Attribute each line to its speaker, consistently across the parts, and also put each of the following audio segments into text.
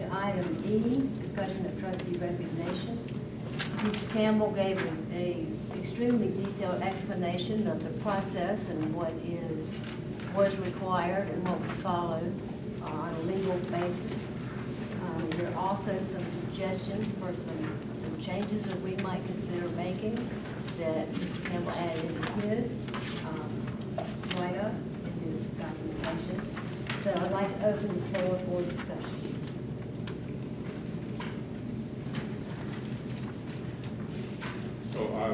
Speaker 1: to item E, discussion of trustee resignation. Mr. Campbell gave a extremely detailed explanation of the process and what was required and what was followed on a legal basis. There are also some suggestions for some changes that we might consider making that Mr. Campbell added into his write-up in his documentation. So I'd like to open the floor for discussion.
Speaker 2: So I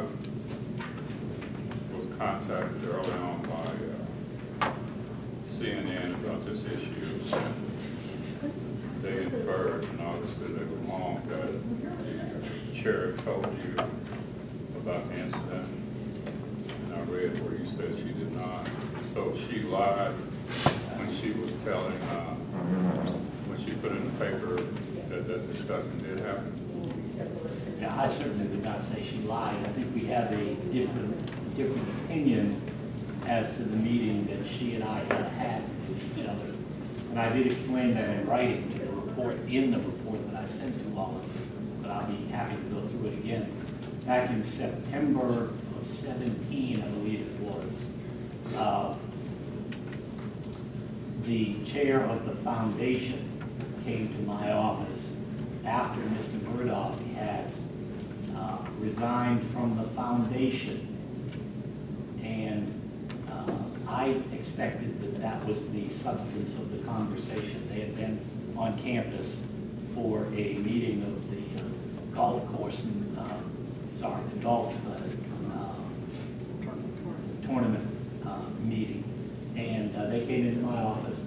Speaker 2: was contacted early on by CNN about this issue. They inferred, and obviously they were wrong, that the chair told you about the incident. And I read where you said she did not. So she lied when she was telling, when she put in the paper that that discussion did happen.
Speaker 3: Yeah, I certainly would not say she lied. I think we have a different opinion as to the meeting that she and I had with each other. And I did explain that in writing to the report, in the report that I sent to all of you, but I'll be happy to go through it again. Back in September of 17, I believe it was, the chair of the foundation came to my office after Mr. Murdock had resigned from the foundation, and I expected that that was the substance of the conversation. They had been on campus for a meeting of the golf course, and, the golf tournament meeting, and they came into my office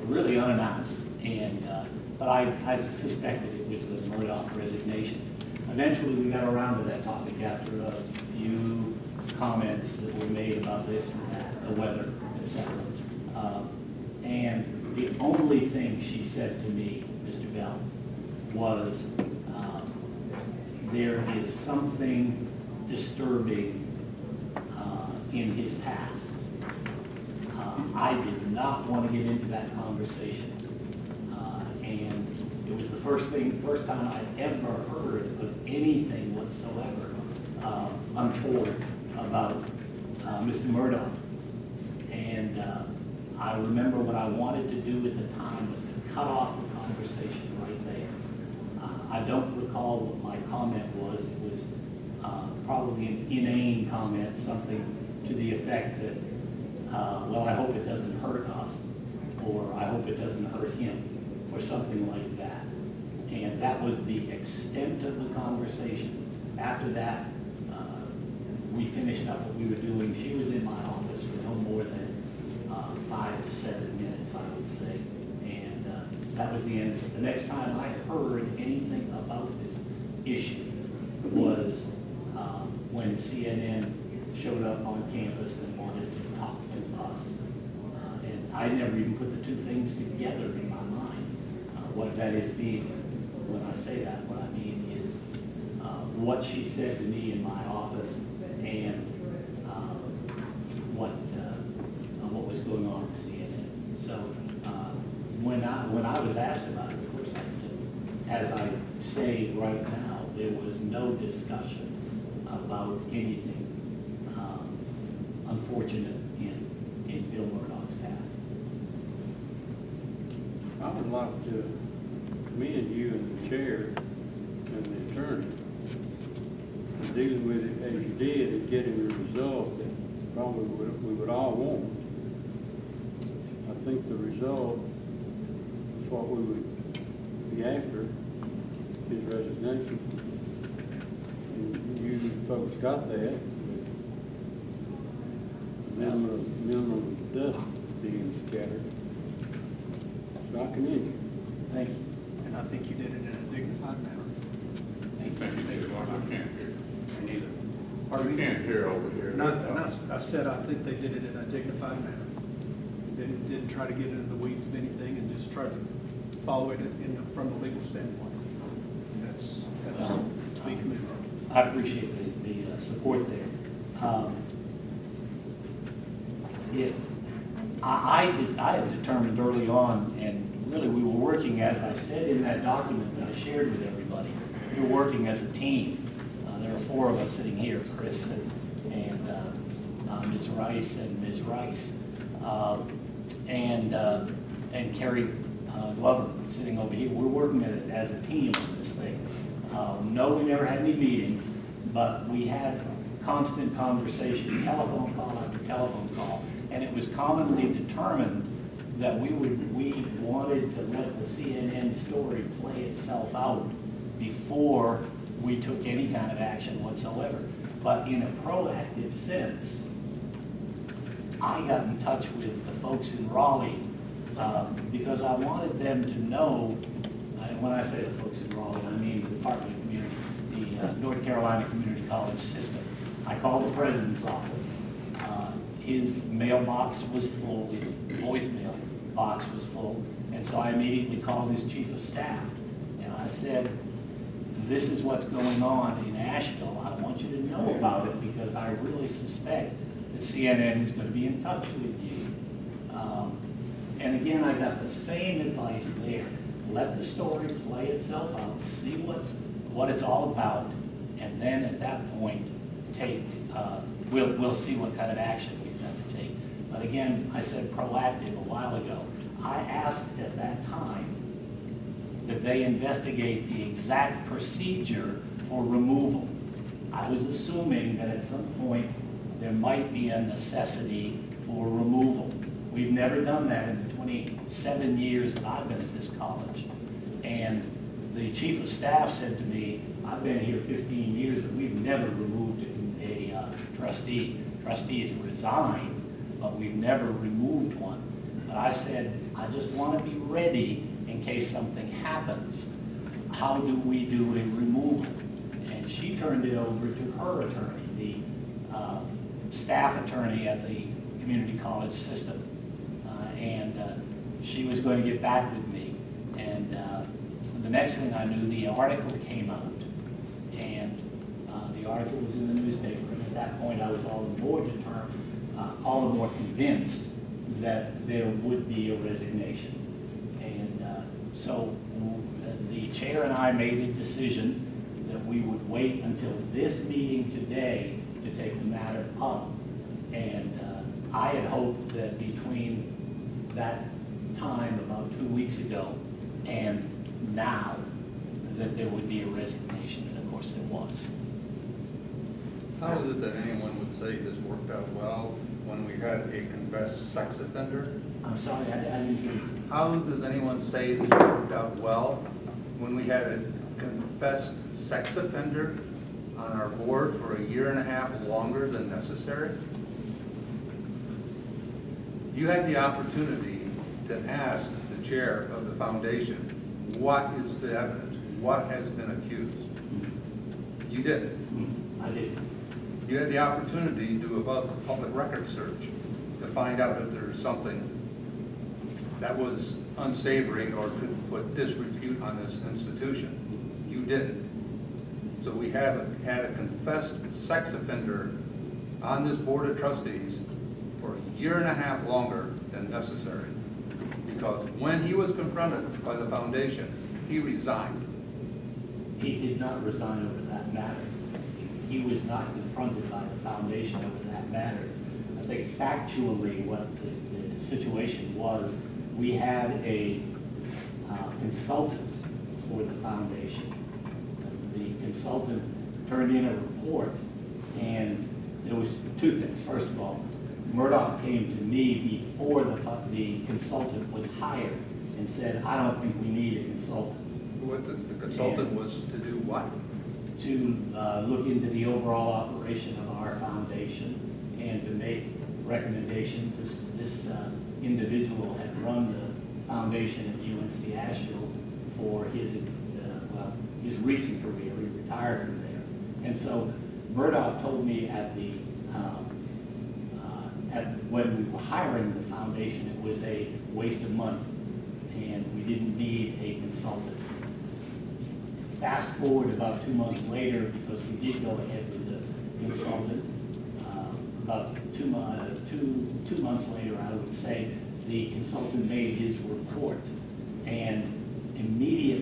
Speaker 3: really unannounced, and but I suspected it was the Murdock resignation. Eventually, we got around to that topic after a few comments that were made about this and that, the weather, etc. And the only thing she said to me, Mr. Bell, was there is something disturbing in his past. I did not want to get into that conversation. And it was the first time I'd ever heard of anything whatsoever untoward about Mr. Murdock. And I remember what I wanted to do at the time was to cut off the conversation right there. I don't recall what my comment was. It was probably an inane comment, something to the effect that, well, I hope it doesn't hurt us, or I hope it doesn't hurt him, or something like that. And that was the extent of the conversation. After that, we finished up what we were doing. She was in my office for no more than 5 to 7 minutes, I would say. And that was the end. The next time I heard anything about this issue was when CNN showed up on campus and wanted to talk to us. And I never even put the two things together in my mind. What that is being, when I say that, what I mean is what she said to me in my office and what was going on with CNN. So when I was asked about it, of course I said, as I say right now, there was no discussion about anything unfortunate in Bill Murdock's past.
Speaker 4: I would like to commend you and the chair and the attorney for dealing with it as you did and getting the result that probably we would all want. I think the result is what we would be after, his resignation. And you folks got that. Minimum dust being scattered. So I commend you.
Speaker 3: Thank you.
Speaker 5: And I think you did it in a dignified manner.
Speaker 2: Thank you, Dave. I can't hear.
Speaker 5: Me neither.
Speaker 2: I can't hear over here.
Speaker 5: I said I think they did it in a dignified manner. Didn't try to get into the weeds of anything and just tried to follow it from a legal standpoint. That's to be commended.
Speaker 3: I appreciate the support there. I had determined early on, and really we were working working, as I said in that document that I shared with everybody, we were working as a team. There are 4 of us sitting here, Chris and Ms. Rice and Ms. Rice, and Carrie Glover sitting over here. We're working as a team on this thing. No, we never had any meetings, but we had constant conversation, telephone call after telephone call, and it was commonly determined that we wanted to let the CNN story play itself out before we took any kind of action whatsoever. But in a proactive sense, I got in touch with the folks in Raleigh because I wanted them to know, and when I say the folks in Raleigh, I mean the Department of Community, the North Carolina Community College system. I called the president's office. His mailbox was full, his voicemail box was full, and so I immediately called his chief of staff. And I said, this is what's going on in Asheville. I want you to know about it because I really suspect that CNN is going to be in touch with you. And again, I got the same advice there. Let the story play itself out, see what it's all about, and then at that point, we'll see what kind of action we've got to take. But again, I said proactive a while ago. I asked at that time that they investigate the exact procedure for removal. I was assuming that at some point there might be a necessity for removal. We've never done that in the 27 years that I've been at this college. And the chief of staff said to me, I've been here 15 years and we've never removed a trustee. Trustees resign, but we've never removed one. But I said, I just want to be ready in case something happens. How do we do a removal? And she turned it over to her attorney, the staff attorney at the community college system. She was going to get back with me. And the next thing I knew, the article came out. And the article was in the newspaper. And at that point, I was all the more convinced that there would be a resignation. And so the chair and I made a decision that we would wait until this meeting today to take the matter up. And I had hoped that between that time, about 2 weeks ago, and now, that there would be a resignation, and of course there was.
Speaker 6: How is it that anyone would say this worked out well when we had a confessed sex offender?
Speaker 3: I'm sorry, I didn't hear you.
Speaker 6: How does anyone say this worked out well when we had a confessed sex offender on our board for 1.5 years longer than necessary? You had the opportunity to ask the chair of the foundation, what is the evidence? What has been accused? You didn't.
Speaker 3: I did.
Speaker 6: You had the opportunity to do a public record search to find out if there's something that was unsavory or could put disrepute on this institution. You didn't. So we have had a confessed sex offender on this board of trustees for 1.5 years longer than necessary. Because when he was confronted by the foundation, he resigned.
Speaker 3: He did not resign over that matter. He was not confronted by the foundation over that matter. I think factually what the situation was, we had a consultant for the foundation. The consultant turned in a report, and there was 2 things. First of all, Murdock came to me before the consultant was hired and said, I don't think we need a consultant.
Speaker 6: What the consultant was to do what?
Speaker 3: To look into the overall operation of our foundation and to make recommendations. This individual had run the foundation at UNC Asheville for his recent career. He retired from there. And so Murdock told me when we were hiring the foundation, it was a waste of money and we didn't need a consultant. Fast forward about 2 months later, because we did go ahead with the consultant, about two months later, I would say, the consultant made his report. And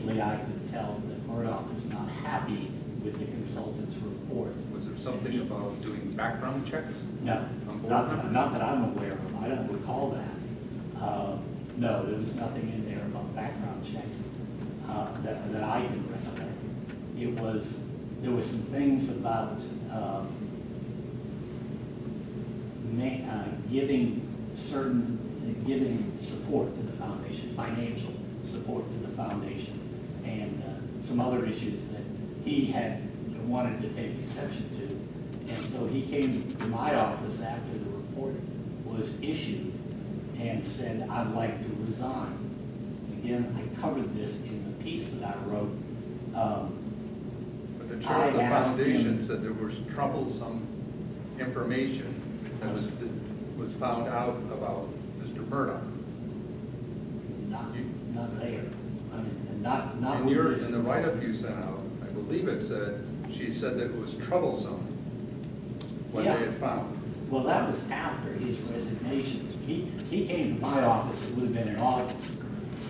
Speaker 3: immediately I could tell that Murdock was not happy with the consultant's report.
Speaker 6: Was there something about doing background checks?
Speaker 3: No,
Speaker 6: On board
Speaker 3: not,
Speaker 6: members?
Speaker 3: not that I'm aware of. I don't recall that. No, there was nothing in there about background checks that I can recollect. There were some things about giving support to the foundation, financial support to the foundation, and some other issues that he had wanted to take exception to. And so he came to my office after the report was issued and said, I'd like to resign. Again, I covered this in the piece that I wrote.
Speaker 6: But the chair of the
Speaker 3: I asked
Speaker 6: foundation
Speaker 3: him-
Speaker 6: said there was troublesome information that was found out about Mr. Murdock.
Speaker 3: Not there. I mean, not
Speaker 6: In the write-up you sent out, I believe it said, she said that it was troublesome when they had found.
Speaker 3: Well, that was after his resignation. He came to my office, it would have been in August,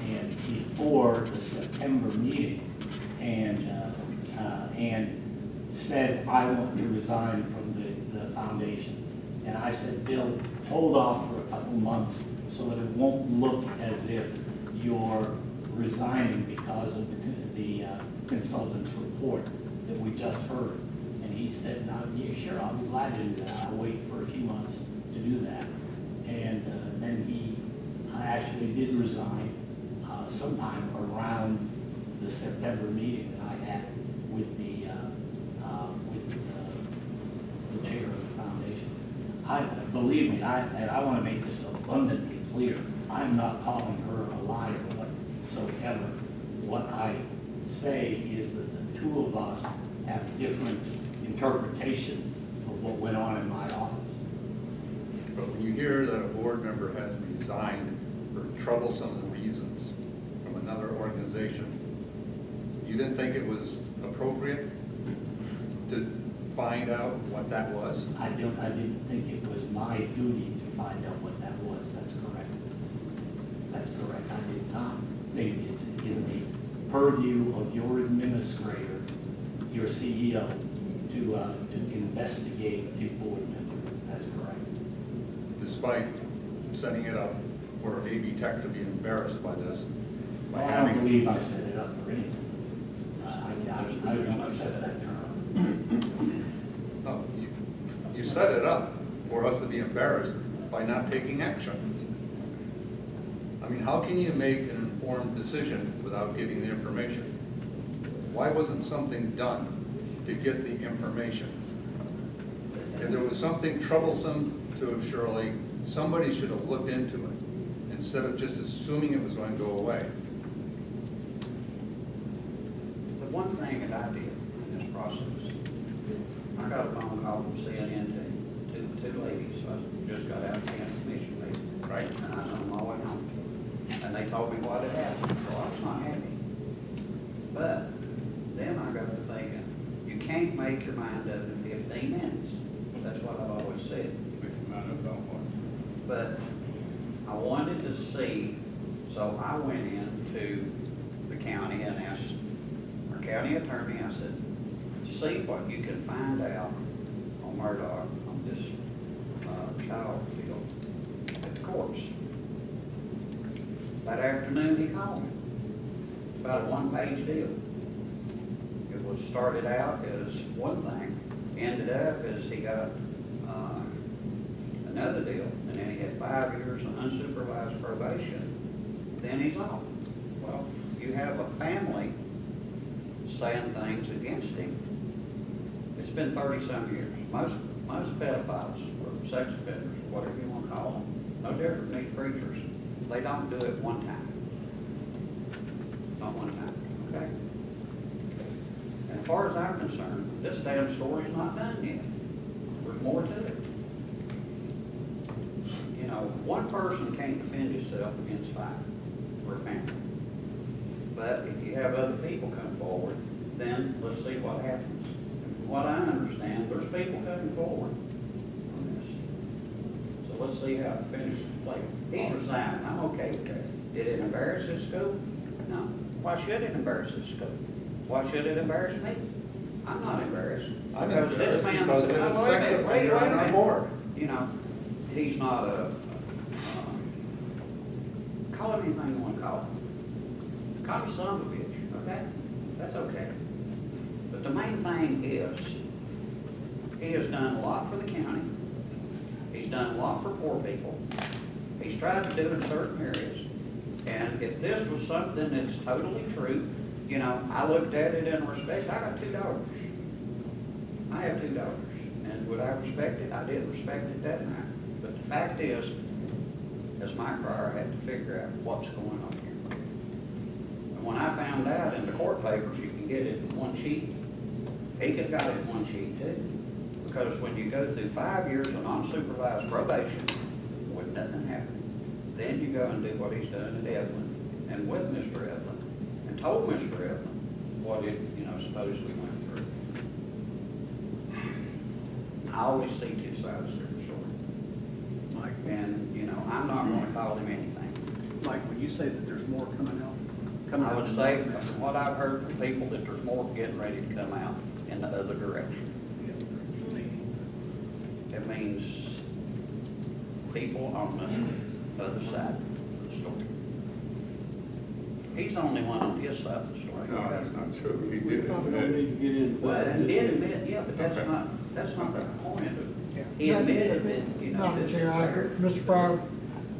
Speaker 3: and before the September meeting, and said, I want to resign from the foundation. And I said, Bill, hold off for a couple months so that it won't look as if you're resigning because of the consultant's report that we just heard. And he said, no, yeah, sure, I'll be glad to do that. I'll wait for a few months to do that. And then I actually did resign sometime around the September meeting that I had with the chair of the foundation. Believe me, I want to make this abundantly clear. I'm not calling her a liar whatsoever. What I say is that the two of us have different interpretations of what went on in my office.
Speaker 6: But when you hear that a board member has resigned for troublesome reasons from another organization, you didn't think it was appropriate to find out what that was?
Speaker 3: I didn't think it was my duty to find out what that was. That's correct. That's correct. I did not think it's in the purview of your administrator, your CEO, to investigate a board member. That's correct.
Speaker 6: Despite setting it up for AB Tech to be embarrassed by this, by
Speaker 3: Well, I
Speaker 6: having.
Speaker 3: don't believe I set it up for anything. I don't know I set that term.
Speaker 6: No, you set it up for us to be embarrassed by not taking action. I mean, how can you make an informed decision without getting the information? Why wasn't something done to get the information? If there was something troublesome to Shirley, somebody should have looked into it instead of just assuming it was going to go away.
Speaker 7: The one thing that I did in this process, I got a phone call from CNN to two ladies. I just got out of commission leave, right? And I was on my way home. And they told me what had happened, so I was not happy. But then I got to thinking, you can't make your mind up in 15 minutes. That's what I've always said. But I wanted to see, so I went into the county and asked our county attorney, I said, see what you can find out on Murdock, on this child field at the courts. That afternoon he called me. It's about a one-page deal. It was started out as one thing, ended up as he got another deal, and then he had 5 years of unsupervised probation. Then he's off. Well, you have a family saying things against him. It's been 30-some years. Most pedophiles or sex offenders, whatever you want to call them, no different than these preachers. They don't do it one time. Not one time, okay? And as far as I'm concerned, this damn story's not done yet. There's more to it. You know, one person can't defend himself against 5 or a family. But if you have other people come forward, then let's see what happens. And from what I understand, there's people coming forward on this. So let's see how it finishes later. He's resigning. I'm okay with that. Did it embarrass his school? No. Why should it embarrass this school? Why should it embarrass me? I'm not embarrassed.
Speaker 6: I'm
Speaker 7: Because this
Speaker 6: embarrassed
Speaker 7: man,
Speaker 6: because there's a sex offender on our board.
Speaker 7: You know, he's not call him anything you want to call him. Call him son of a bitch, okay? That's okay. But the main thing is, he has done a lot for the county. He's done a lot for poor people. He's tried to do in certain areas. And if this was something that's totally true, you know, I looked at it in respect. I got 2 daughters. I have 2 daughters. And would I respect it? I did respect it that night. But the fact is, as my crier, I had to figure out what's going on here. And when I found out in the court papers, you can get it in one sheet. He could have got it in one sheet too. Because when you go through 5 years of unsupervised probation with nothing happening, then you go and do what he's done at Evelyn and with Mr. Evelyn and told Mr. Evelyn what it, you know, supposedly went through. I always see 2 sides to the story.
Speaker 5: Mike,
Speaker 7: And, you know, I'm not going to call him anything.
Speaker 5: Mike, when you say that there's more coming out.
Speaker 7: I would say, from what I've heard from people, that there's more getting ready to come out in the other direction. It means people on the other side of the story. He's the only one on his side of the story.
Speaker 2: No, that's not true. He
Speaker 4: We
Speaker 2: did
Speaker 4: probably don't
Speaker 2: admit.
Speaker 4: need to get into
Speaker 7: Well,
Speaker 4: that.
Speaker 7: and did admit, yeah, but
Speaker 2: Okay.
Speaker 7: that's not the point of it.
Speaker 5: Yeah.
Speaker 7: He admitted that, you know.
Speaker 8: Madam
Speaker 7: this
Speaker 8: Chair, I
Speaker 7: is
Speaker 8: agree. Mr. Fryer,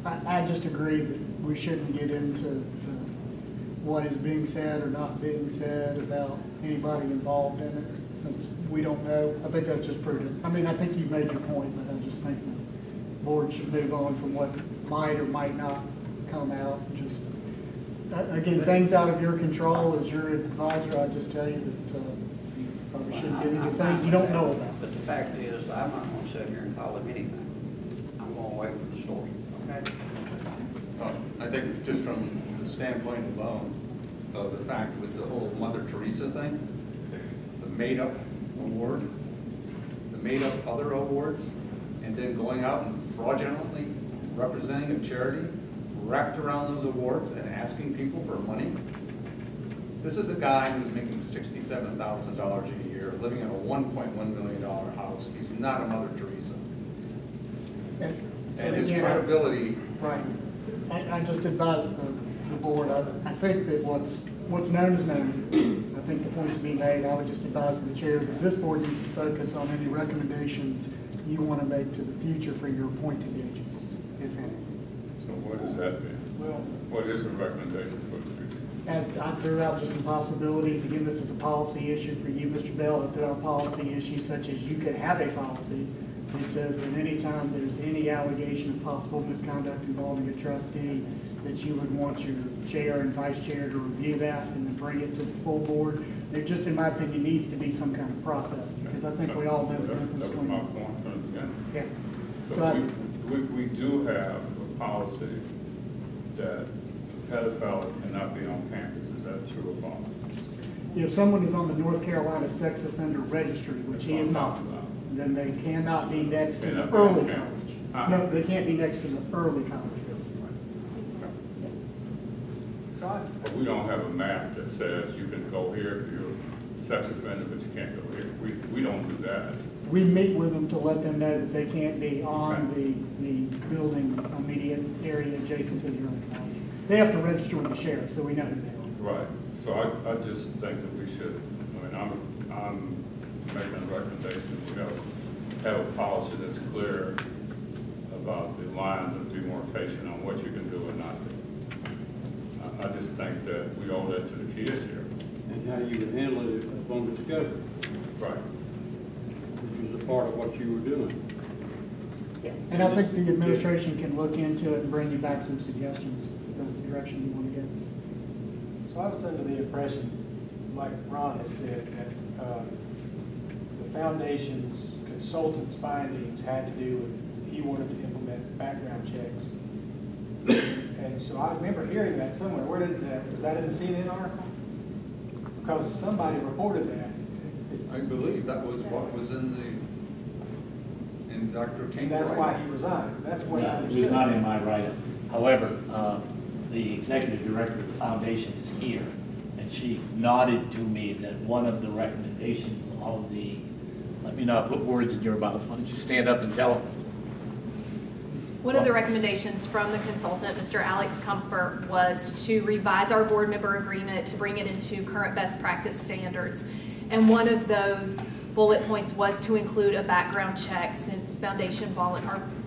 Speaker 8: I just agree that we shouldn't get into what is being said or not being said about anybody involved in it, since we don't know. I think that's just prudent. I mean, I think you've made your point, but I just think the board should move on from what might or might not come out. Just, again, things out of your control. As your advisor, I just tell you that you probably shouldn't get into things you don't know about.
Speaker 7: But the fact is, I'm not going to sit here and call him anything. I'm going to wait for the story, okay?
Speaker 6: Well, I think just from the standpoint alone of the fact with the whole Mother Teresa thing, the made-up award, the made-up other awards, and then going out and fraudulently representing a charity wrapped around those awards and asking people for money. This is a guy who's making $67,000 a year, living in a $1.1 million house. He's not a Mother Teresa. And his credibility.
Speaker 8: Right. I just advise the board, I think that what's known is known. I think the point's being made. I would just advise the chair that this board needs to focus on any recommendations you want to make to the future for your appointed agencies, if any.
Speaker 2: So what does that mean?
Speaker 5: Well,
Speaker 2: What is the recommendation for the future?
Speaker 8: And I threw out just some possibilities. Again, this is a policy issue for you, Mr. Bell. I threw out policy issues such as you could have a policy that says that any time there's any allegation of possible misconduct involving a trustee, that you would want your chair and vice chair to review that and then bring it to the full board. There just, in my opinion, needs to be some kind of process, because I think we all know the difference
Speaker 2: That was
Speaker 8: between.
Speaker 2: my point from the beginning.
Speaker 8: Yeah.
Speaker 2: So we do have a policy that pedophiles cannot be on campus. Is that true or false?
Speaker 8: If someone is on the North Carolina Sex Offender Registry, which he is not, then they cannot be next to the
Speaker 2: Cannot be on
Speaker 8: early
Speaker 2: campus.
Speaker 8: college. No, they can't be next to the early college.
Speaker 2: But we don't have a map that says you can go here if you're a sex offender, but you can't go here. We don't do that.
Speaker 8: We meet with them to let them know that they can't be on the building immediate area adjacent to the early college. They have to register with the sheriff, so we know who they are.
Speaker 2: Right. So I just think that we should, I mean, I'm making a recommendation. We have a policy that's clear about the lines of demarcation on what you can do and not do. I just think that we owe that to the kids here.
Speaker 4: And how you would handle it upon discovery,
Speaker 2: Right.
Speaker 4: which was a part of what you were doing.
Speaker 8: And I think the administration can look into it and bring you back some suggestions, if that's the direction you want to go.
Speaker 9: So I was under the impression, like Ron has said, that the foundation's consultant's findings had to do with, he wanted to implement background checks. And so I remember hearing that somewhere. Where did that, was that in the CNN article? Because somebody reported that. It's,
Speaker 6: I believe that was what was in Dr. King's
Speaker 9: and that's
Speaker 6: writing.
Speaker 9: why he resigned. That's what I
Speaker 3: No, it
Speaker 9: understood.
Speaker 3: was not in my write-up. However, the executive director of the foundation is here, and she nodded to me that one of the recommendations of the, let me not put words in your mouth, why don't you stand up and tell them?
Speaker 10: One of the recommendations from the consultant, Mr. Alex Comfort, was to revise our board member agreement to bring it into current best practice standards. And one of those bullet points was to include a background check, since our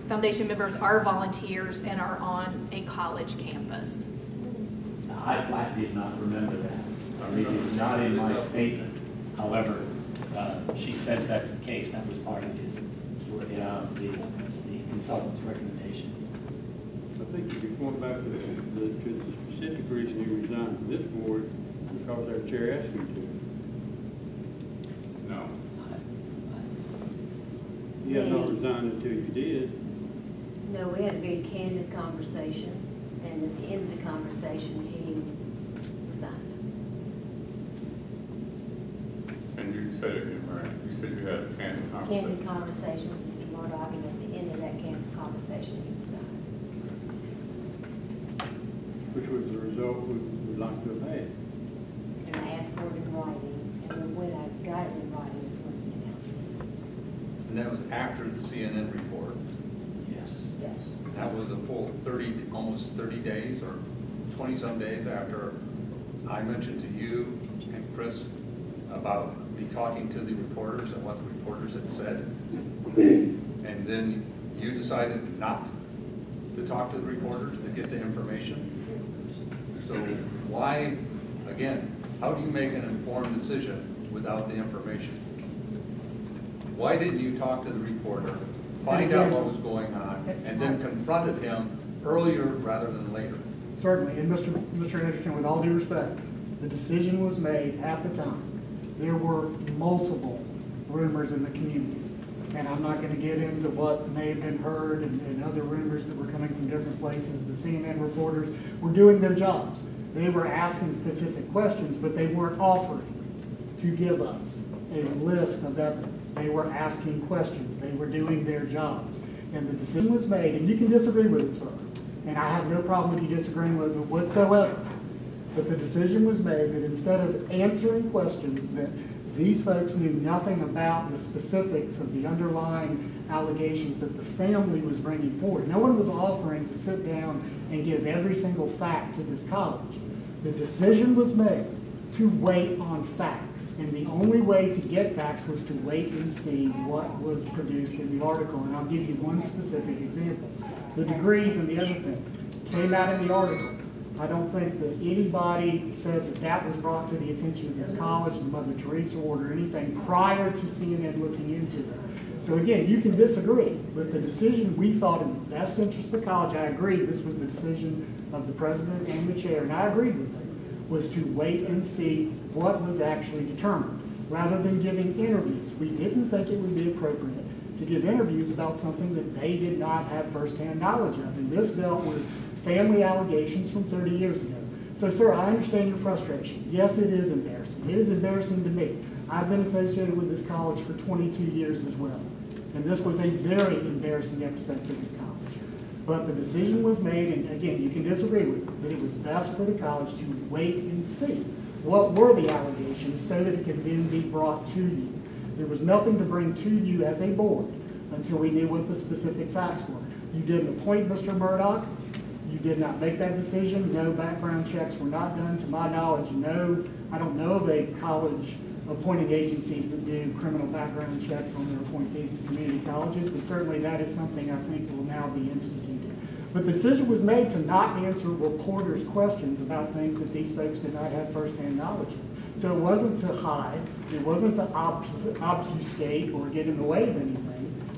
Speaker 10: foundation members are volunteers and are on a college campus.
Speaker 3: Now, I flat did not remember that. It is not in my statement. However, she says that's the case. That was part of the consultant's recommendation.
Speaker 4: I think if you're going back to the specific reason you resigned from this board, because our chair asked you to.
Speaker 2: No.
Speaker 4: You had not resigned until you did.
Speaker 1: No, we had a very candid conversation, and at the end of the conversation, he resigned.
Speaker 2: And you said it again, right? You said you had a candid conversation.
Speaker 1: Candid conversation with Mr. Murdock, and at the end of that candid conversation, he resigned.
Speaker 4: Which was the result we would like to have had.
Speaker 1: And I asked for it in writing, and then when I got it in writing is when he announced it.
Speaker 6: And that was after the CNN report.
Speaker 3: Yes.
Speaker 1: Yes.
Speaker 6: That was a full 30, almost 30 days or 20-some days after I mentioned to you and Chris about me talking to the reporters and what the reporters had said. And then you decided not to talk to the reporters to get the information. So why, again, how do you make an informed decision without the information? Why didn't you talk to the reporter, find out what was going on, and then confronted him earlier rather than later?
Speaker 8: Certainly, and Mr. Edgerton, with all due respect, the decision was made at the time. There were multiple rumors in the community, and I'm not going to get into what may have been heard and other rumors that were coming from different places. The CNN reporters were doing their jobs. They were asking specific questions, but they weren't offering to give us a list of evidence. They were asking questions. They were doing their jobs. And the decision was made, and you can disagree with it, sir, and I have no problem with you disagreeing with it whatsoever. But the decision was made that instead of answering questions that these folks knew nothing about the specifics of the underlying allegations that the family was bringing forward, no one was offering to sit down and give every single fact to this college. The decision was made to wait on facts, and the only way to get facts was to wait and see what was produced in the article. And I'll give you one specific example. The degrees and the other things came out in the article. I don't think that anybody said that that was brought to the attention of this college, the Mother Teresa Award, or anything prior to CNN looking into it. So again, you can disagree, but the decision we thought in the best interest of the college, I agree, this was the decision of the president and the chair, and I agreed with it, was to wait and see what was actually determined, rather than giving interviews. We didn't think it would be appropriate to give interviews about something that they did not have firsthand knowledge of, and this dealt with family allegations from 30 years ago. So, sir, I understand your frustration. Yes, it is embarrassing. It is embarrassing to me. I've been associated with this college for 22 years as well, and this was a very embarrassing episode for this college. But the decision was made, and again, you can disagree with it, but it was best for the college to wait and see what were the allegations so that it could then be brought to you. There was nothing to bring to you as a board until we knew what the specific facts were. You didn't appoint Mr. Murdock. You did not make that decision. No background checks were not done, to my knowledge. No, I don't know of a college appointing agencies that do criminal background checks on their appointees to community colleges, but certainly that is something I think will now be instituted. But the decision was made to not answer reporters' questions about things that these folks did not have firsthand knowledge of. So it wasn't to hide, it wasn't to obfuscate or get in the way of anything.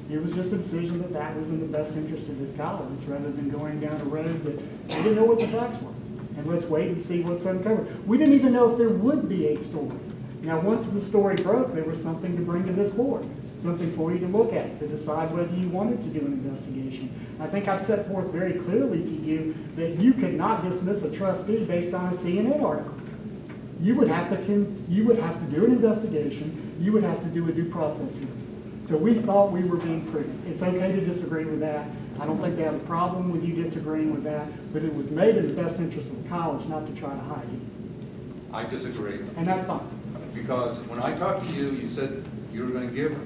Speaker 8: It was just a decision that that was in the best interest of this college, rather than going down a road that they didn't know what the facts were. And let's wait and see what's uncovered. We didn't even know if there would be a story. Now, once the story broke, there was something to bring to this board, something for you to look at, to decide whether you wanted to do an investigation. I think I've set forth very clearly to you that you could not dismiss a trustee based on a CNN article. You would have to do an investigation. You would have to do a due process hearing. So we thought we were being prudent. It's okay to disagree with that. I don't think they have a problem with you disagreeing with that, but it was made in the best interest of the college, not to try to hide you.
Speaker 6: I disagree.
Speaker 8: And that's fine.
Speaker 6: Because when I talked to you, you said you were going to give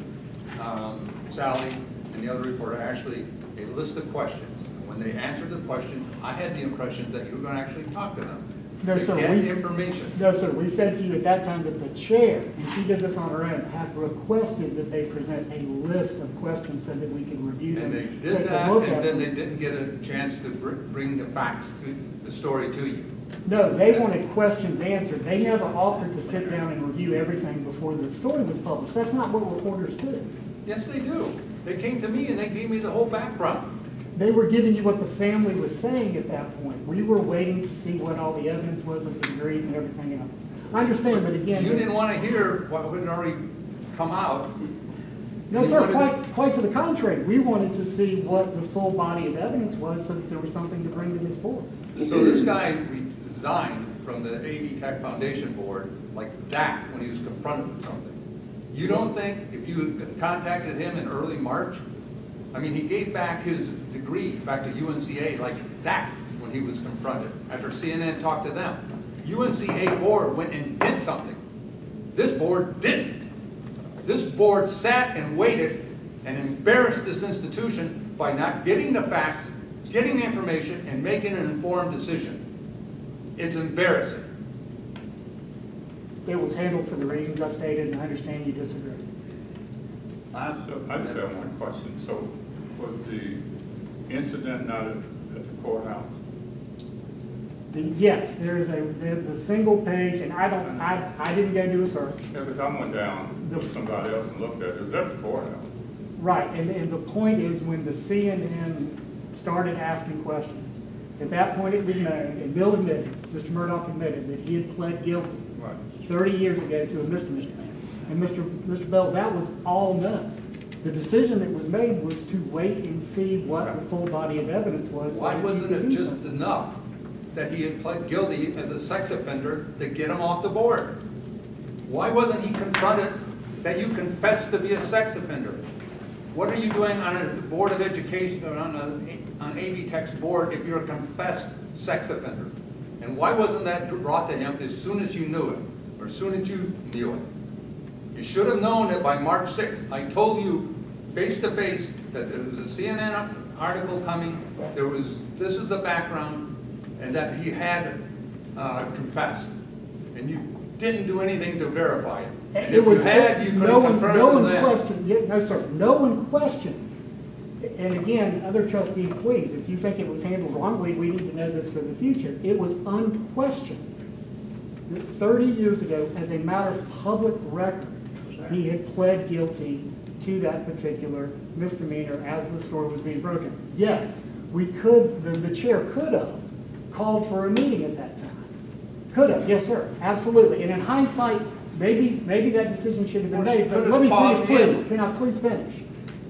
Speaker 6: Sally and the other reporter, Ashley, a list of questions. And when they answered the questions, I had the impression that you were going to actually talk to them.
Speaker 8: No,
Speaker 6: to
Speaker 8: sir.
Speaker 6: get information.
Speaker 8: No, sir. We said to you at that time that the chair, and she did this on her own, had requested that they present a list of questions so that we could review them.
Speaker 6: And they did
Speaker 8: take a
Speaker 6: that,
Speaker 8: look
Speaker 6: and
Speaker 8: at
Speaker 6: then
Speaker 8: them.
Speaker 6: they didn't get a chance to bring the facts to the story to you.
Speaker 8: No, they wanted questions answered. They never offered to sit down and review everything before the story was published. That's not what reporters do.
Speaker 6: Yes, they do. They came to me and they gave me the whole background.
Speaker 8: They were giving you what the family was saying at that point. We were waiting to see what all the evidence was of the degrees and everything else. I understand, but again...
Speaker 6: You didn't want to hear what had already come out.
Speaker 8: No,
Speaker 6: You
Speaker 8: sir,
Speaker 6: wanted-
Speaker 8: quite to the contrary. We wanted to see what the full body of evidence was so that there was something to bring to this board.
Speaker 6: So this guy resigned from the AV Tech Foundation Board like that when he was confronted with something. You don't think if you had contacted him in early March, I mean, he gave back his degree back to UNCA like that when he was confronted after CNN talked to them. UNCA board went and did something. This board didn't. This board sat and waited and embarrassed this institution by not getting the facts, getting the information, and making an informed decision. It's embarrassing.
Speaker 8: It was handled for the reasons I stated, and I understand you disagree.
Speaker 2: So I just have one question. So was the incident not at the courthouse?
Speaker 8: Yes, there is the single page, and I didn't go do a search.
Speaker 2: Yeah, because I went down with somebody else and looked at it. It was at the courthouse.
Speaker 8: Right, and the point is when the CNN started asking questions, at that point it was known, and Bill admitted, Mr. Murdock admitted that he had pled guilty
Speaker 2: Right.
Speaker 8: 30 years ago to a misdemeanor. And Mr. Bell, that was all known. The decision that was made was to wait and see what the full body of evidence was. so
Speaker 6: Why
Speaker 8: that you
Speaker 6: wasn't
Speaker 8: could
Speaker 6: it
Speaker 8: do
Speaker 6: just
Speaker 8: something.
Speaker 6: enough that he had pled guilty as a sex offender to get him off the board? Why wasn't he confronted that you confessed to be a sex offender? What are you doing on a board of education or on AV Tech's board if you're a confessed sex offender? And why wasn't that brought to him as soon as you knew it, or as soon as you knew it? You should have known it by March 6th. I told you face to face that there was a CNN article coming, this is the background, and that he had confessed. And you didn't do anything to verify it. And if you had, you could have confirmed
Speaker 8: no
Speaker 6: it
Speaker 8: one
Speaker 6: then.
Speaker 8: questioned, no, sir, no one questioned. And again, other trustees, please, if you think it was handled wrongly, we need to know this for the future. It was unquestioned that 30 years ago, as a matter of public record, he had pled guilty to that particular misdemeanor as the story was being broken. Yes, we could, the chair could have called for a meeting at that time. Could have, yes, sir, absolutely. And in hindsight, maybe that decision should have been
Speaker 6: Well, she
Speaker 8: made. But
Speaker 6: could
Speaker 8: let
Speaker 6: have
Speaker 8: me
Speaker 6: called
Speaker 8: finish,
Speaker 6: him.
Speaker 8: please. Can I please finish?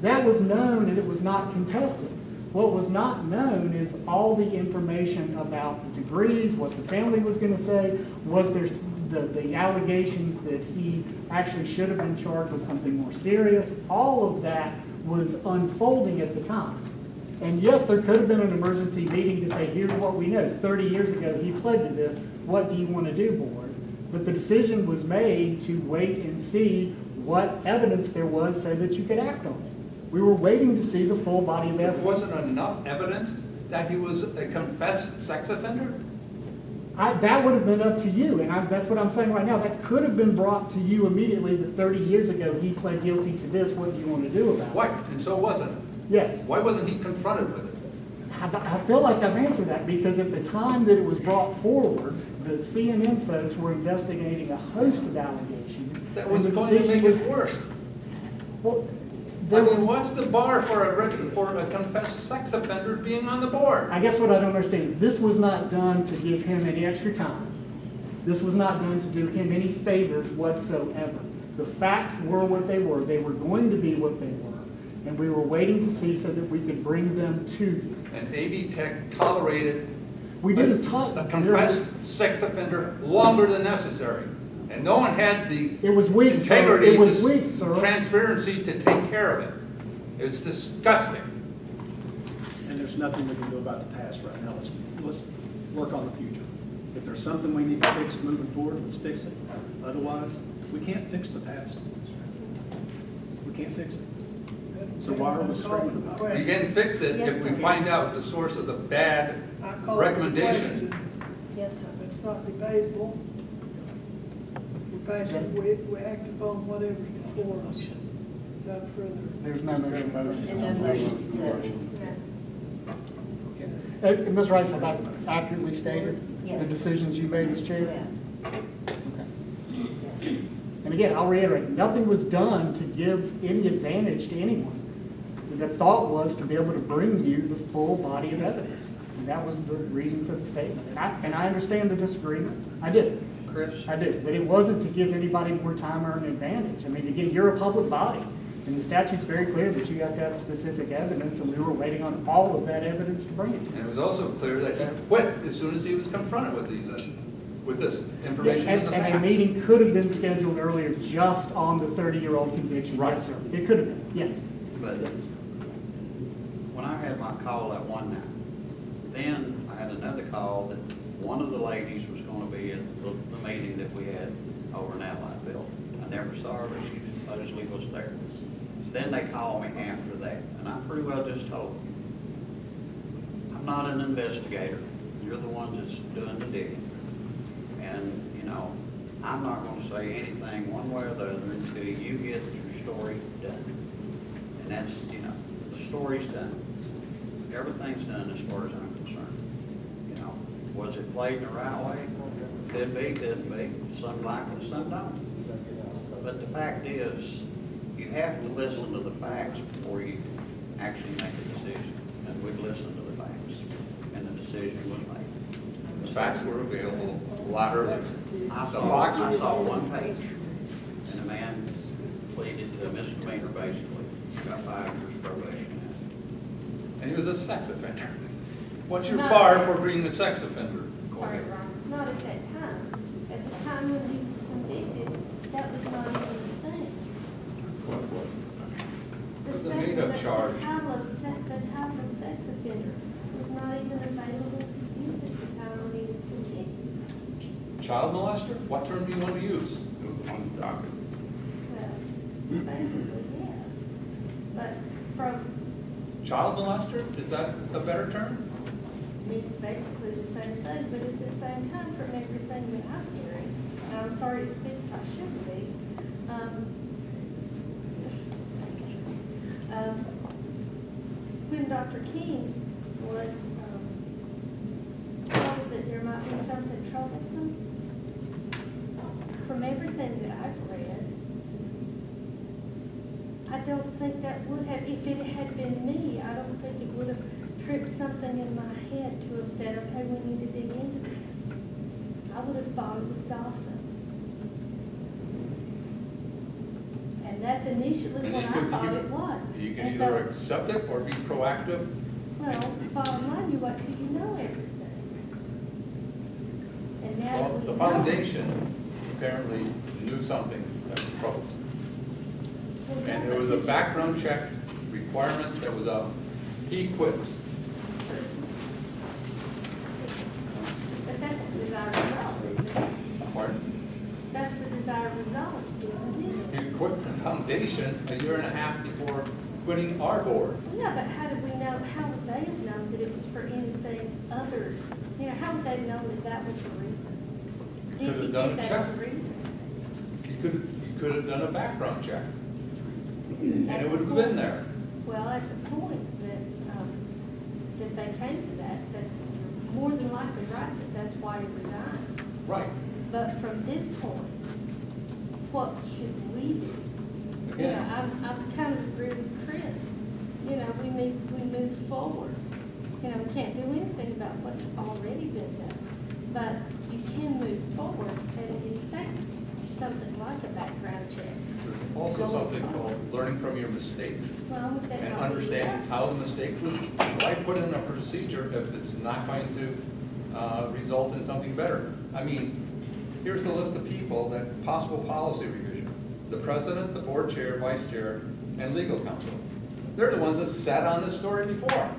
Speaker 8: That was known and it was not contested. What was not known is all the information about the degrees, what the family was going to say, was there the allegations that he actually should have been charged with something more serious. All of that was unfolding at the time. And yes, there could have been an emergency meeting to say, here's what we know. 30 years ago, he pled to this. What do you want to do, board? But the decision was made to wait and see what evidence there was so that you could act on it. We were waiting to see the full body of
Speaker 6: There
Speaker 8: evidence.
Speaker 6: wasn't enough evidence that he was a confessed sex offender?
Speaker 8: That would have been up to you, and that's what I'm saying right now. That could have been brought to you immediately that 30 years ago he pled guilty to this. What do you want to do about it?
Speaker 6: What? And so wasn't it?
Speaker 8: Yes.
Speaker 6: Why wasn't he confronted with it?
Speaker 8: I feel like I've answered that because at the time that it was brought forward, the CNN folks were investigating a host of allegations.
Speaker 6: That was
Speaker 8: and the
Speaker 6: going to
Speaker 8: decision
Speaker 6: make
Speaker 8: was-
Speaker 6: it worse.
Speaker 8: Well,
Speaker 6: I
Speaker 8: there
Speaker 6: mean,
Speaker 8: was,
Speaker 6: what's the bar for a confessed sex offender being on the board?
Speaker 8: I guess what I don't understand is this was not done to give him any extra time. This was not done to do him any favors whatsoever. The facts were what they were. They were going to be what they were. And we were waiting to see so that we could bring them to you.
Speaker 6: And AV Tech tolerated
Speaker 8: We didn't talk.
Speaker 6: a confessed sex offender longer than necessary. And no one had the
Speaker 8: It was weak, sir.
Speaker 6: integrity,
Speaker 8: It was weak, sir.
Speaker 6: transparency to take care of it. It's disgusting.
Speaker 5: And there's nothing we can do about the past right now. Let's work on the future. If there's something we need to fix moving forward, let's fix it. Otherwise, we can't fix the past. We can't fix it. So why are we screaming about it?
Speaker 6: You can fix it if we find out the source of the bad
Speaker 11: I call it a
Speaker 6: recommendation.
Speaker 11: question.
Speaker 1: Yes, sir.
Speaker 11: It's not debatable. We pass it, we act upon whatever's before us, without further.
Speaker 8: There's no motion.
Speaker 1: And no motion, so,
Speaker 8: And Ms. Rice, have I accurately stated the
Speaker 1: Yes.
Speaker 8: decisions you made as chair?
Speaker 1: yeah.
Speaker 8: Okay. And again, I'll reiterate, nothing was done to give any advantage to anyone. The thought was to be able to bring you the full body of evidence. And that was the reason for the statement. And I understand the disagreement. I do.
Speaker 7: Chris?
Speaker 8: I do. But it wasn't to give anybody more time or an advantage. I mean, again, you're a public body. And the statute's very clear that you have to have specific evidence, and we were waiting on all of that evidence to bring it to you.
Speaker 6: And it was also clear that he quit as soon as he was confronted with these, with this information in the
Speaker 8: And a
Speaker 6: past.
Speaker 8: meeting could have been scheduled earlier just on the 30-year-old conviction.
Speaker 6: Right.
Speaker 8: Yes, sir. It could have been, yes.
Speaker 7: But when I had my call that one night, then I had another call that one of the ladies was going to be at the meeting that we had over in Alliedville. I never saw her, but she supposedly was there. Then they called me after that, and I pretty well just told them, I'm not an investigator. You're the ones that's doing the digging. And, you know, I'm not going to say anything one way or the other until you get your story done. And that's, you know, the story's done. Everything's done as far as I'm concerned. You know, was it played in the right way? Could be, couldn't be. Some like it, some don't. But the fact is, you have to listen to the facts before you actually make a decision. And we listened to the facts, and the decision was made.
Speaker 6: The facts were available a lot earlier.
Speaker 7: I saw one page, and a man pleaded to a misdemeanor, basically, got 5 years probation.
Speaker 6: And he was a sex offender. What's your
Speaker 12: No.
Speaker 6: bar for being a sex offender?
Speaker 12: Sorry, Ron. Not at that time. At the time when he was convicted, that was not even a thing.
Speaker 2: What was
Speaker 12: The
Speaker 6: was a
Speaker 12: state-
Speaker 6: made-up
Speaker 12: the-
Speaker 6: charge.
Speaker 12: The title of sex offender was not even available to use at the time when he was convicted.
Speaker 6: Child molester? What term do you want to use?
Speaker 2: it was on the docket.
Speaker 12: Well, basically, yes. But from,
Speaker 6: Child molester? Is that a better term?
Speaker 12: means basically the same thing, but at the same time, from everything that I'm hearing, and I'm sorry to speak if I shouldn't be, when Dr. King was told that there might be something troublesome, from everything that I've read, I don't think that would have, if it had been me, I don't think it would have tripped something in my head to have said, okay, we need to dig into this. I would have thought it was gossip. And that's initially what I thought it was.
Speaker 6: You can
Speaker 12: And
Speaker 6: either
Speaker 12: so,
Speaker 6: accept it or be proactive.
Speaker 12: well, bottom line, you what could you know everything? And now
Speaker 6: Well,
Speaker 12: that we
Speaker 6: the
Speaker 12: know-
Speaker 6: foundation apparently knew something that was troublesome.
Speaker 12: Well, yeah,
Speaker 6: And there was
Speaker 12: but
Speaker 6: a
Speaker 12: you-
Speaker 6: background check requirement that was up. He quits.
Speaker 12: But that's the desired result, isn't it?
Speaker 6: Pardon?
Speaker 12: That's the desired result, isn't it?
Speaker 6: He quit the foundation a year and a half before quitting our board.
Speaker 12: Yeah, but how did we know, how would they have known that it was for anything other? You know, how would they have known that that was the reason? Did
Speaker 6: Could have
Speaker 12: he
Speaker 6: done
Speaker 12: give
Speaker 6: a
Speaker 12: that
Speaker 6: check.
Speaker 12: as a reason?
Speaker 6: He could have done a background check. And it would have been there.
Speaker 12: Well, at the point that, that they came to that you're more than likely right, that that's why he resigned.
Speaker 6: Right.
Speaker 12: But from this point, what should we do? You know,
Speaker 6: Again,
Speaker 12: I'm kind of agree with Chris. You know, we move forward. You know, we can't do anything about what's already been done. But you can move forward and inspect something like a background check.
Speaker 6: there's also something called learning from your mistakes
Speaker 12: Well, would that
Speaker 6: and
Speaker 12: not be
Speaker 6: understanding
Speaker 12: enough?
Speaker 6: how the mistake was. Why put in a procedure if it's not going to result in something better? I mean, here's the list of people that possible policy revisions. The president, the board chair, vice chair, and legal counsel. They're the ones that sat on this story before.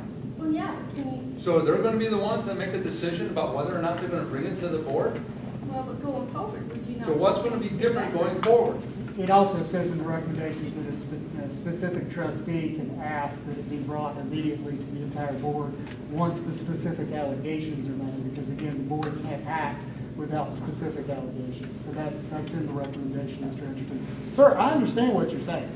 Speaker 12: Well, yeah, can you,
Speaker 6: So they're gonna be the ones that make a decision about whether or not they're gonna bring it to the board?
Speaker 12: well, but going forward, would you not?
Speaker 6: So what's gonna be different going forward?
Speaker 8: It also says in the recommendations that a specific trustee can ask that it be brought immediately to the entire board once the specific allegations are made, because again, the board can't act without specific allegations. So that's in the recommendation, Mr. Edgerton. Sir, I understand what you're saying.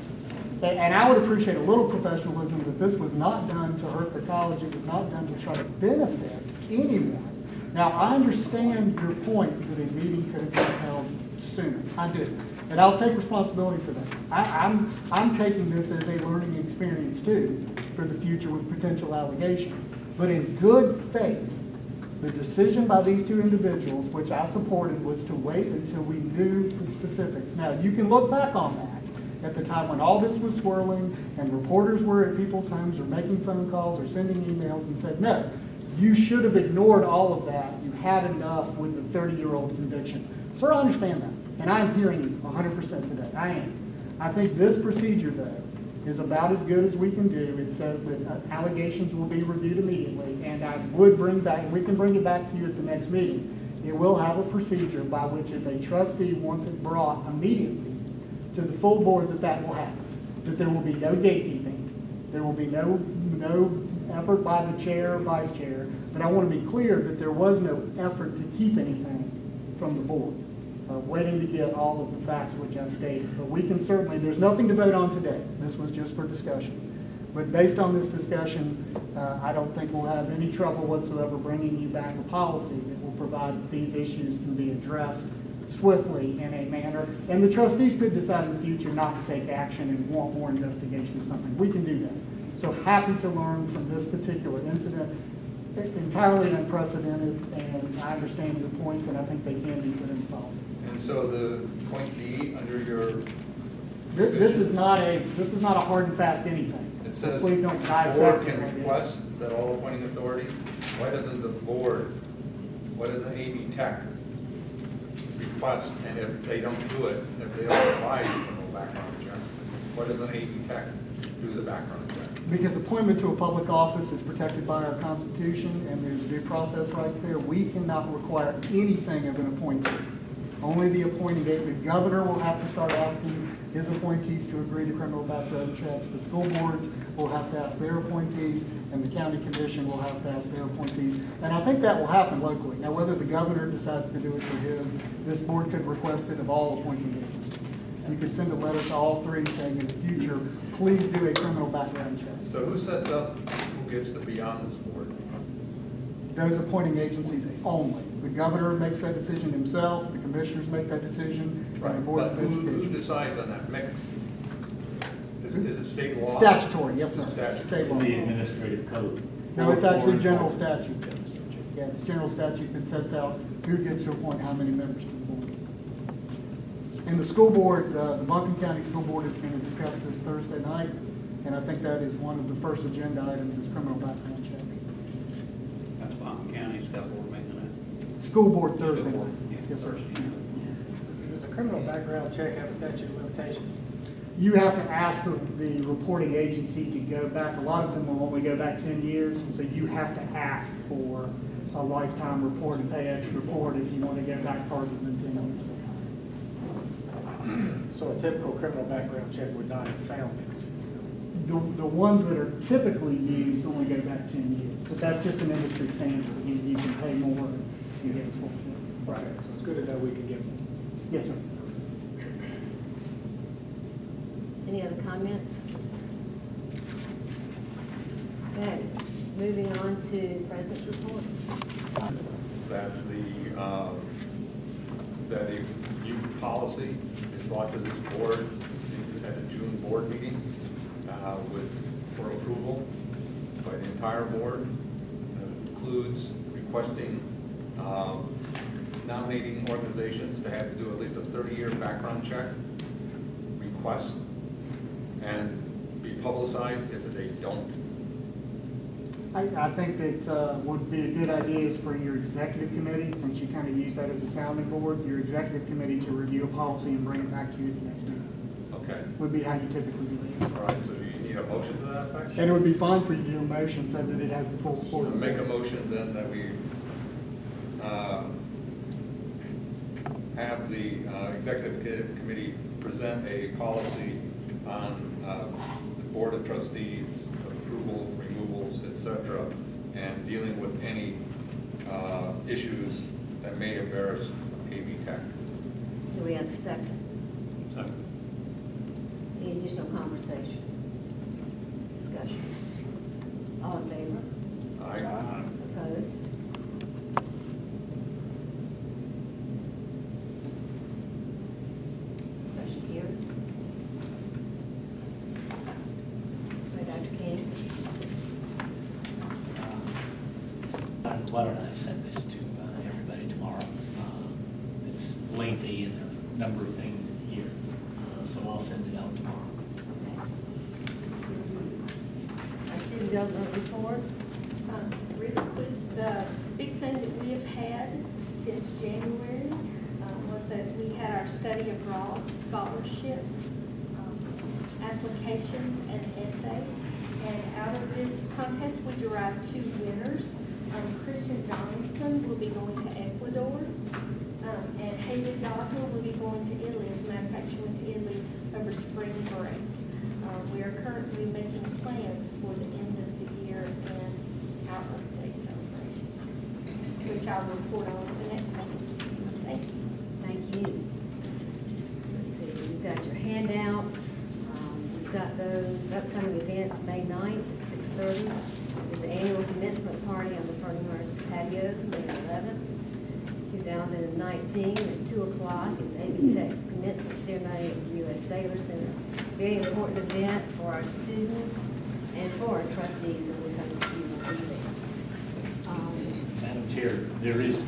Speaker 8: And I would appreciate a little professionalism that this was not done to hurt the college. It was not done to try to benefit anyone. Now, I understand your point that a meeting could have been held sooner. I do. And I'll take responsibility for that. I'm taking this as a learning experience too for the future with potential allegations. But in good faith, the decision by these two individuals, which I supported, was to wait until we knew the specifics. Now, you can look back on that at the time when all this was swirling and reporters were at people's homes or making phone calls or sending emails and said, no, you should have ignored all of that. You had enough with the 30-year-old conviction. Sir, I understand that. And I'm hearing you 100% today. I am. I think this procedure, though, is about as good as we can do. It says that allegations will be reviewed immediately, and I would bring back, and we can bring it back to you at the next meeting. It will have a procedure by which if a trustee wants it brought immediately to the full board, that will happen. That there will be no gatekeeping. There will be no effort by the chair or vice chair. But I want to be clear that there was no effort to keep anything from the board. Waiting to get all of the facts which I've stated. But we can certainly, there's nothing to vote on today. This was just for discussion. But based on this discussion, I don't think we'll have any trouble whatsoever bringing you back a policy that will provide that these issues can be addressed swiftly in a manner. And the trustees could decide in the future not to take action and want more investigation of something. We can do that. So happy to learn from this particular incident. Entirely unprecedented, and I understand your points, and I think they can be put in the policy.
Speaker 6: And so the point D under your
Speaker 8: This is not a hard and fast anything.
Speaker 6: It says
Speaker 8: Please don't
Speaker 6: the
Speaker 8: dissect
Speaker 6: board
Speaker 8: it
Speaker 6: can
Speaker 8: like this.
Speaker 6: request that all appointing authority. Why doesn't the board, what does an AV Tech request? And if they don't do it, if they don't provide a criminal background check, why doesn't AV Tech do the background check?
Speaker 8: Because appointment to a public office is protected by our Constitution, and there's due process rights there. We cannot require anything of an appointee. Only the appointing agent. The governor will have to start asking his appointees to agree to criminal background checks. The school boards will have to ask their appointees, and the county commission will have to ask their appointees. And I think that will happen locally. Now, whether the governor decides to do it for his, this board could request it of all appointing agencies. You could send a letter to all three saying in the future, please do a criminal background check.
Speaker 6: So who sets up who gets to be on this board?
Speaker 8: Those appointing agencies only. The governor makes that decision himself, the commissioners make that decision, and the Board
Speaker 6: But
Speaker 8: of
Speaker 6: who
Speaker 8: Education.
Speaker 6: decides on that mix? Is it state law?
Speaker 8: Statutory, yes, sir.
Speaker 6: Statute.
Speaker 8: State
Speaker 3: It's
Speaker 8: law.
Speaker 3: the administrative code.
Speaker 8: No, it's actually
Speaker 3: 4 and
Speaker 8: general
Speaker 3: 4.
Speaker 8: statute. Yeah, it's general statute that sets out who gets to appoint how many members to the board. And the school board, the Buncombe County School Board is going to discuss this Thursday night, and I think that is one of the first agenda items is criminal background check.
Speaker 7: That's Buncombe County's got board meeting tonight.
Speaker 8: School board Thursday
Speaker 7: School
Speaker 8: night.
Speaker 7: board, yeah,
Speaker 8: Yes, sir.
Speaker 7: Thursday.
Speaker 9: Does a criminal background check have a statute of limitations?
Speaker 8: You have to ask the reporting agency to go back. A lot of them will only go back 10 years, so you have to ask for a lifetime report and pay extra for it if you want to go back farther than 10 years.
Speaker 9: So a typical criminal background check would not have found this.
Speaker 8: The ones that are typically used only go back 10 years, but that's just an industry standard. You can pay more and you get a full check.
Speaker 9: Right. So it's good to know we can give them.
Speaker 8: Yes, sir.
Speaker 1: Any other comments? Okay, moving on to President's report.
Speaker 6: That that a new policy is brought to this board at the June board meeting for approval by the entire board. It includes requesting nominating organizations to have to do at least a 30-year background check request and be publicized if they don't.
Speaker 8: I think that would be a good idea is for your executive committee, since you kind of use that as a sounding board, your executive committee to review a policy and bring it back to you at the next meeting.
Speaker 6: Okay.
Speaker 8: Would be how you typically do it.
Speaker 6: All right, so you need need a motion to that effect?
Speaker 8: And it would be fine for you to do a motion so that it has the full support. of the
Speaker 6: Make a
Speaker 8: board.
Speaker 6: motion then that we have the executive committee present a policy on the Board of Trustees, approval, removals, et cetera, and dealing with any issues that may embarrass AV Tech.
Speaker 1: Do we have a second?
Speaker 2: Second.
Speaker 1: Any additional conversation? Discussion? All in favor?
Speaker 6: Aye.
Speaker 1: Opposed? Motion carries. Right, Dr. King?
Speaker 3: Why don't I send this to everybody tomorrow? It's lengthy and there are a number of things here, so I'll send it out tomorrow.
Speaker 1: Our student government report?
Speaker 12: Really quick, the big thing that we have had since January was that we had our study abroad scholarship applications and essays. And out of this contest, we derived 2 winners. Christian Donaldson will be going to Ecuador, and Haley Gosnell will be going to Italy. As a matter of fact, she went to Italy over spring break. We are currently making plans for the end of the year and our Earth Day celebration, which I'll report on at the next meeting. Thank you.
Speaker 1: Thank you. Let's see, you've got your handouts. You've got those upcoming events, May 9th at 6:30. Is the annual commencement party on the Fernhurst patio, May 11th. 2019 at 2 o'clock is AV Tech's commencement ceremony at the U.S. Sailor Center. Very important event for our students and for our trustees that will come to you.
Speaker 3: Madam Chair, there is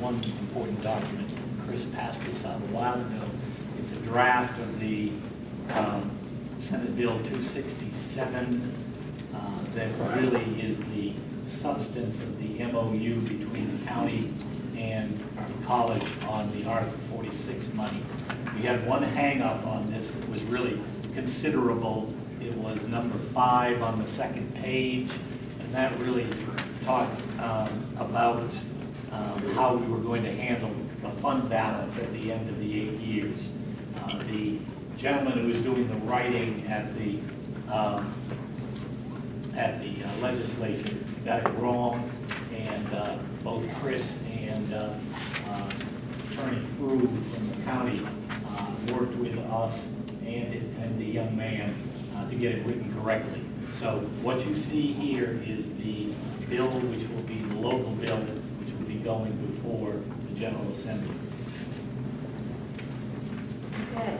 Speaker 3: one important document. Chris passed this out a while ago. It's a draft of the Senate Bill 267 that really is the substance of the MOU between the county and the college on the Article 46 money. We had one hang-up on this that was really considerable. It was number 5 on the second page, and that really talked about how we were going to handle the fund balance at the end of the 8 years. The gentleman who was doing the writing at the legislature got it wrong, and both Chris and Attorney Frew from the county worked with us and the young man to get it written correctly. So what you see here is the bill, which will be the local bill, which will be going before the General Assembly.
Speaker 1: Okay,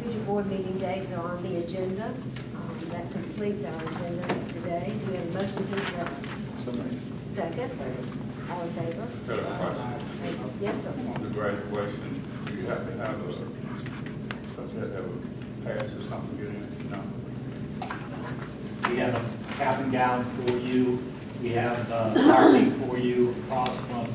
Speaker 1: future board meeting dates are on the agenda. That completes our agenda today. Do we have a motion to adjourn? Second? All in favor?
Speaker 2: Got a question.
Speaker 1: Yes, sir.
Speaker 2: The graduation, do you have to have a, such as have a pass or something to get in? No.
Speaker 3: We have a cap and gown for you. We have parking for you across from